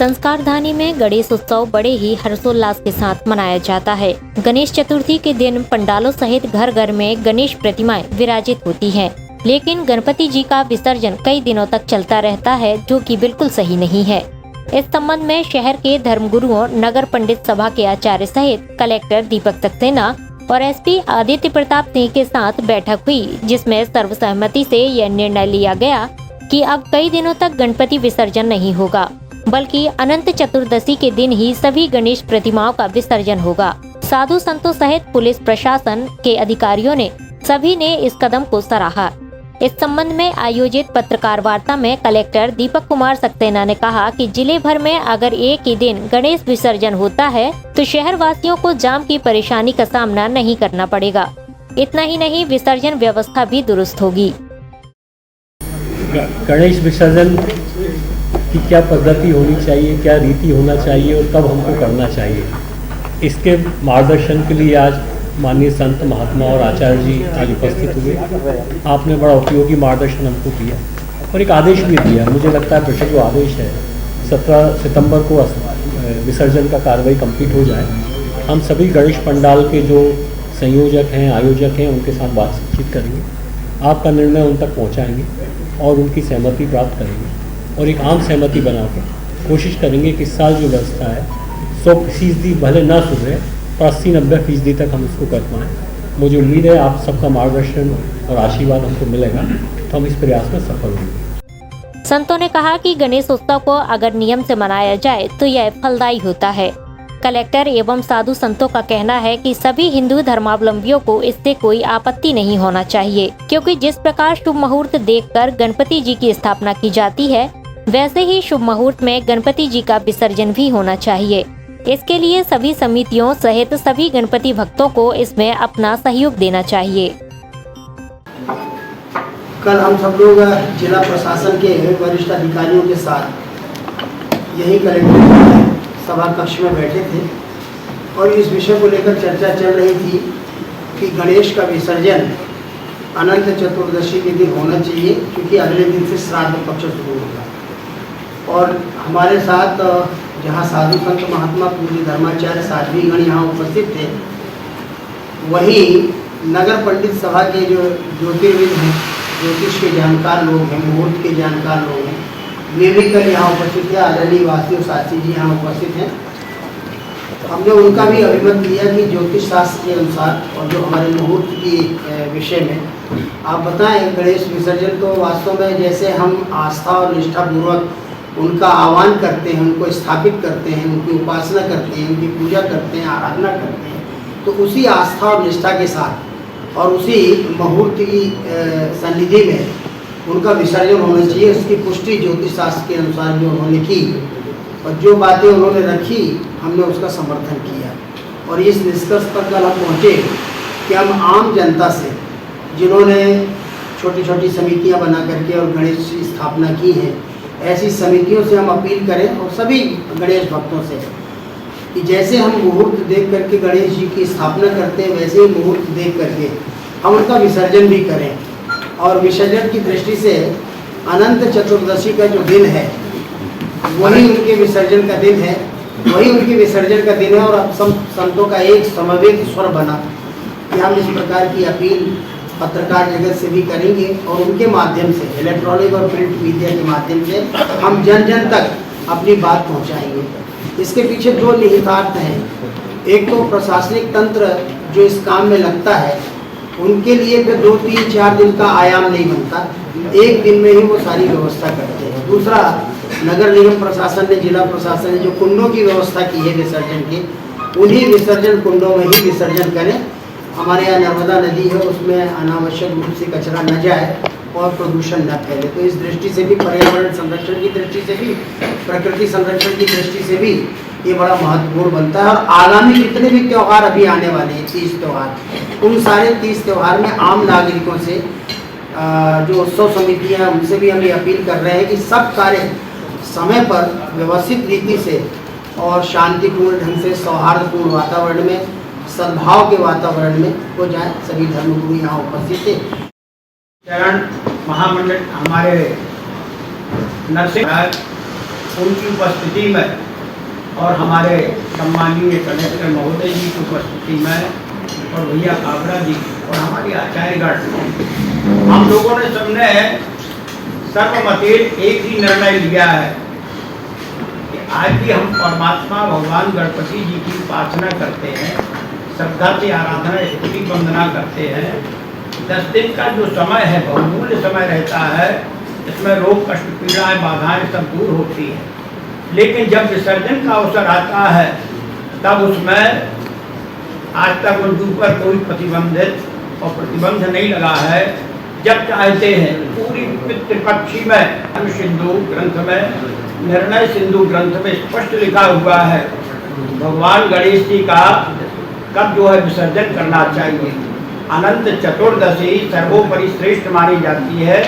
संस्कारधानी में गणेश उत्सव बड़े ही हर्षोल्लास के साथ मनाया जाता है। गणेश चतुर्थी के दिन पंडालों सहित घर घर में गणेश प्रतिमाएं विराजित होती हैं, लेकिन गणपति जी का विसर्जन कई दिनों तक चलता रहता है, जो कि बिल्कुल सही नहीं है। इस संबंध में शहर के धर्मगुरुओं, नगर पंडित सभा के आचार्य सहित कलेक्टर दीपक सक्सेना और एसपी आदित्य प्रताप सिंह के साथ बैठक हुई, जिसमें सर्वसहमति से यह निर्णय लिया गया कि अब कई दिनों तक गणपति विसर्जन नहीं होगा, बल्कि अनंत चतुर्दशी के दिन ही सभी गणेश प्रतिमाओं का विसर्जन होगा। साधु संतों सहित पुलिस प्रशासन के अधिकारियों ने सभी ने इस कदम को सराहा। इस संबंध में आयोजित पत्रकार वार्ता में कलेक्टर दीपक कुमार सक्सेना ने कहा कि जिले भर में अगर एक ही दिन गणेश विसर्जन होता है तो शहर वासियों को जाम की परेशानी का सामना नहीं करना पड़ेगा। इतना ही नहीं, विसर्जन व्यवस्था भी दुरुस्त होगी। गणेश विसर्जन की क्या पद्धति होनी चाहिए, क्या रीति होना चाहिए और कब हमको करना चाहिए, इसके मार्गदर्शन के लिए आज माननीय संत महात्मा और आचार्य जी आज उपस्थित हुए। आपने बड़ा उपयोगी मार्गदर्शन हमको किया और एक आदेश भी दिया। मुझे लगता है पिछले जो आदेश है 17 सितंबर को विसर्जन का कार्रवाई कंप्लीट हो जाए। हम सभी गणेश पंडाल के जो संयोजक हैं, आयोजक हैं, उनके साथ बातचीत करेंगे, आपका निर्णय उन तक पहुँचाएँगे और उनकी सहमति प्राप्त करेंगे और एक आम सहमति बना के कोशिश करेंगे कि इस साल जो व्यवस्था है 100% भले ना सुधरे पर 80-90% तक हम इसको कर पाएँ। मुझे उम्मीद है आप सबका मार्गदर्शन और आशीर्वाद हमको मिलेगा तो हम इस प्रयास में सफल होंगे। संतों ने कहा कि गणेश उत्सव को अगर नियम से मनाया जाए तो यह फलदायी होता है। कलेक्टर एवं साधु संतों का कहना है कि सभी हिंदू धर्मावलंबियों को इससे कोई आपत्ति नहीं होना चाहिए, क्योंकि जिस प्रकार शुभ मुहूर्त देखकर गणपति जी की स्थापना की जाती है, वैसे ही शुभ मुहूर्त में गणपति जी का विसर्जन भी होना चाहिए। इसके लिए सभी समितियों सहित सभी गणपति भक्तों को इसमें अपना सहयोग देना चाहिए। कल हम सब लोग जिला प्रशासन के वरिष्ठ अधिकारियों के साथ यही कलेक्टर सभा कक्ष में बैठे थे और इस विषय को लेकर चर्चा चल रही थी कि गणेश का विसर्जन अनंत चतुर्दशी के दिन होना चाहिए, क्योंकि अगले दिन से श्राद्ध पक्ष शुरू होगा। और हमारे साथ जहां साधु संत महात्मा पूज्य धर्माचार्य साध्वीगण यहाँ उपस्थित थे, वहीं नगर पंडित सभा के जो ज्योतिर्विद हैं, ज्योतिष के जानकार लोग हैं, मुहूर्त के जानकार लोग हैं, वे भी कल यहाँ उपस्थित थे। आदरणीय वासुदेव शास्त्री जी यहाँ उपस्थित हैं। हमने उनका भी अभिमत लिया कि ज्योतिष शास्त्र के अनुसार और जो हमारे मुहूर्त की विषय में आप बताएं, गणेश विसर्जन तो वास्तव में जैसे हम आस्था और निष्ठापूर्वक उनका आह्वान करते हैं, उनको स्थापित करते हैं, उनकी उपासना करते हैं, उनकी पूजा करते हैं, आराधना करते हैं, तो उसी आस्था और निष्ठा के साथ और उसी मुहूर्त की सन्निधि में उनका विसर्जन होना चाहिए। उसकी पुष्टि ज्योतिष शास्त्र के अनुसार जो उन्होंने की और जो बातें उन्होंने रखी, हमने उसका समर्थन किया और इस निष्कर्ष पर कल हम पहुँचे कि हम आम जनता से, जिन्होंने छोटी छोटी समितियां बना करके और गणेश की स्थापना की है, ऐसी समितियों से हम अपील करें और सभी गणेश भक्तों से कि जैसे हम मुहूर्त देख करके गणेश जी की स्थापना करते हैं, वैसे ही मुहूर्त देख करके हम उनका विसर्जन भी करें। और विसर्जन की दृष्टि से अनंत चतुर्दशी का जो दिन है वही उनके विसर्जन का दिन है, वही उनके विसर्जन का दिन है। और अब सब संतों का एक समवेत स्वर बना कि हम इस प्रकार की अपील पत्रकार जगत से भी करेंगे और उनके माध्यम से, इलेक्ट्रॉनिक और प्रिंट मीडिया के माध्यम से हम जन जन तक अपनी बात पहुंचाएंगे। इसके पीछे दो निहितार्थ हैं। एक तो प्रशासनिक तंत्र जो इस काम में लगता है, उनके लिए फिर 2-3-4 दिन का आयाम नहीं बनता, एक दिन में ही वो सारी व्यवस्था करते हैं। दूसरा, नगर निगम प्रशासन ने, जिला प्रशासन ने जो कुंडों की व्यवस्था की है विसर्जन की, उन्हीं विसर्जन कुंडों में ही विसर्जन करें। हमारे यहाँ नर्मदा नदी है, उसमें अनावश्यक रूप से कचरा न जाए और प्रदूषण न फैले। तो इस दृष्टि से भी, पर्यावरण संरक्षण की दृष्टि से भी, प्रकृति संरक्षण की दृष्टि से भी ये बड़ा महत्वपूर्ण बनता है। और आगामी जितने भी त्यौहार अभी आने वाले हैं, 30 त्यौहार, उन सारे 30 त्यौहार में आम नागरिकों से, जो उत्सव समितियाँ, उनसे भी हम ये अपील कर रहे हैं कि सब कार्य समय पर व्यवस्थित रीति से और शांतिपूर्ण ढंग से, सौहार्दपूर्ण वातावरण में, सद्भाव के वातावरण में हो जाए। सभी धर्मगुरु यहाँ उपस्थित थे। चरण महामंडल हमारे नरसिंह उनकी उपस्थिति में और हमारे सम्माननीय कलेक्टर महोदय जी की उपस्थिति में और भैया काबरा जी और हमारी आचार्यगण, हम लोगों ने सबने सर्वमतेन एक ही निर्णय लिया है कि आज भी हम परमात्मा भगवान गणपति जी की उपासना करते हैं, श्रद्धा से आराधना स्तुति वंदना करते हैं। 10 दिन का जो समय है बहुमूल्य समय रहता है, इसमें रोग कष्ट पीड़ाएं बाधाएं सब दूर होती हैं, लेकिन जब विसर्जन का अवसर आता है तब उसमें आज तक उनके ऊपर कोई प्रतिबंधित और प्रतिबंध नहीं लगा है। जब चाहते हैं पूरी पितृपक्षी में सिंधु ग्रंथ में, निर्णय सिंधु ग्रंथ में स्पष्ट लिखा हुआ है भगवान गणेश जी का कब जो है विसर्जन करना चाहिए। अनंत चतुर्दशी सर्वोपरि श्रेष्ठ मानी जाती है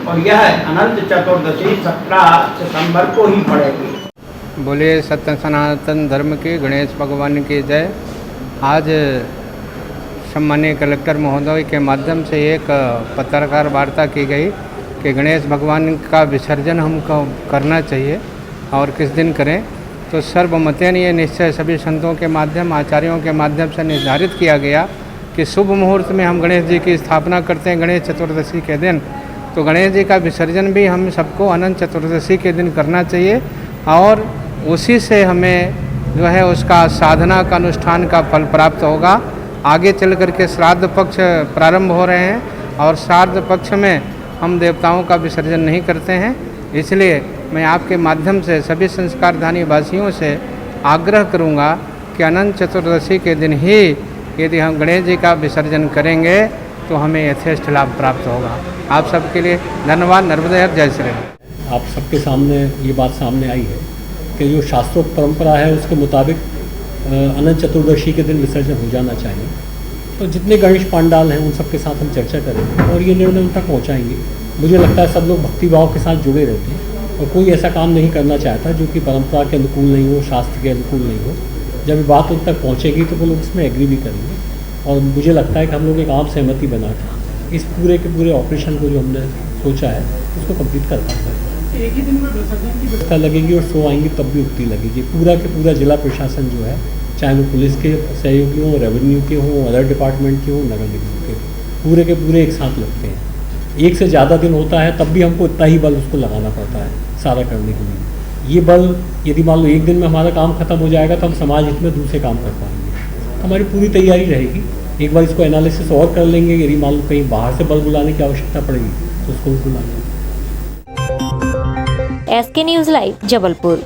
और यह अनंत चतुर्दशी 17 सितंबर को ही पड़ेगी। बोलिए सत्य सनातन धर्म के गणेश भगवान की जय। आज सम्माननीय कलेक्टर महोदय के माध्यम से एक पत्रकार वार्ता की गई कि गणेश भगवान का विसर्जन हमको करना चाहिए और किस दिन करें। तो सर्वमतेन ये निश्चय सभी संतों के माध्यम, आचार्यों के माध्यम से निर्धारित किया गया कि शुभ मुहूर्त में हम गणेश जी की स्थापना करते हैं गणेश चतुर्दशी के दिन। तो गणेश जी का विसर्जन भी हम सबको अनंत चतुर्दशी के दिन करना चाहिए और उसी से हमें जो है उसका साधना का अनुष्ठान का फल प्राप्त होगा। आगे चल कर के श्राद्ध पक्ष प्रारंभ हो रहे हैं और श्राद्ध पक्ष में हम देवताओं का विसर्जन नहीं करते हैं। इसलिए मैं आपके माध्यम से सभी संस्कारधानी वासियों से आग्रह करूंगा कि अनंत चतुर्दशी के दिन ही यदि हम गणेश जी का विसर्जन करेंगे तो हमें यथेष्ट लाभ प्राप्त होगा। आप सबके लिए धन्यवाद। नर्मदे जय श्री राम। आप सबके सामने ये बात सामने आई है कि जो शास्त्रोक्त परंपरा है उसके मुताबिक अनंत चतुर्दशी के दिन विसर्जन हो जाना चाहिए। तो जितने गणेश पांडाल हैं उन सबके साथ हम चर्चा करेंगे और ये निर्णय उन तक पहुँचाएंगे। मुझे लगता है सब लोग भक्तिभाव के साथ जुड़े रहते हैं और कोई ऐसा काम नहीं करना चाहता जो कि परंपरा के अनुकूल नहीं हो, शास्त्र के अनुकूल नहीं हो। जब ये बात उन तक पहुँचेगी तो वो लोग इसमें एग्री भी करेंगे और मुझे लगता है कि हम लोग एक आम सहमति बना के इस पूरे के पूरे ऑपरेशन को जो हमने सोचा है उसको कंप्लीट कर पाते हैं। एक ही दिन में विसर्जन की व्यवस्था लगेगी और 100 आएंगी तब भी उठती लगेगी। पूरा के पूरा जिला प्रशासन जो है, चाहे वो पुलिस के सहयोगी हों, रेवेन्यू के हों, अदर डिपार्टमेंट के हों, नगर निगम के पूरे एक साथ लगते हैं। एक से ज़्यादा दिन होता है तब भी हमको इतना ही बल उसको लगाना पड़ता है सारा करने के लिए। ये बल यदि मान लो एक दिन में हमारा काम खत्म हो जाएगा तो हम समाज हित में दूसरे काम कर पाएंगे। हमारी पूरी तैयारी रहेगी। एक बार इसको एनालिसिस और कर लेंगे। यदि मान लो कहीं बाहर से बल बुलाने की आवश्यकता पड़ेगी तो उसको भी बुला लेंगे। SK news live Jabalpur.